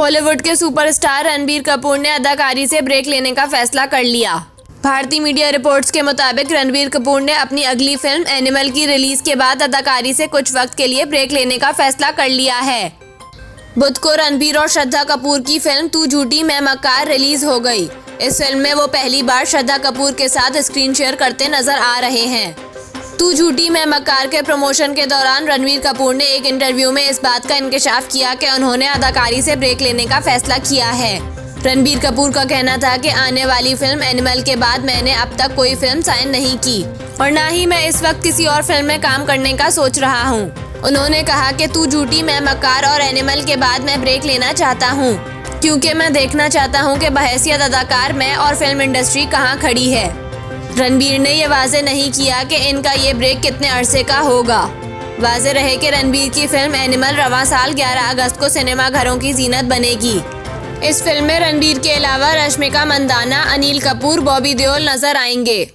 बॉलीवुड के सुपरस्टार रणबीर कपूर ने अदाकारी से ब्रेक लेने का फैसला कर लिया। भारतीय मीडिया रिपोर्ट्स के मुताबिक रणबीर कपूर ने अपनी अगली फिल्म एनिमल की रिलीज के बाद अदाकारी से कुछ वक्त के लिए ब्रेक लेने का फैसला कर लिया है। बुध को रणबीर और श्रद्धा कपूर की फिल्म तू झूठी मैं मक्कार रिलीज हो गई। इस फिल्म में वो पहली बार श्रद्धा कपूर के साथ स्क्रीन शेयर करते नजर आ रहे हैं। तू झूठी मैं मक्कार के प्रमोशन के दौरान रणबीर कपूर ने एक इंटरव्यू में इस बात का इंकशाफ किया कि उन्होंने अदाकारी से ब्रेक लेने का फैसला किया है। रणबीर कपूर का कहना था कि आने वाली फिल्म एनिमल के बाद मैंने अब तक कोई फिल्म साइन नहीं की और ना ही मैं इस वक्त किसी और फिल्म में काम करने का सोच रहा हूँ। उन्होंने कहा कि तू झूठी मैं मक्कार और एनिमल के बाद मैं ब्रेक लेना चाहता हूँ, क्योंकि मैं देखना चाहता हूँ कि बहैसियत अदाकार मैं और फिल्म इंडस्ट्री कहाँ खड़ी है। रणबीर ने ये वाजे नहीं किया कि इनका ये ब्रेक कितने अरसे का होगा। वाजे रहे कि रणबीर की फिल्म एनिमल रवां साल 11 अगस्त को सिनेमा घरों की जीनत बनेगी। इस फिल्म में रणबीर के अलावा रश्मिका मंदाना, अनिल कपूर, बॉबी देओल नजर आएंगे।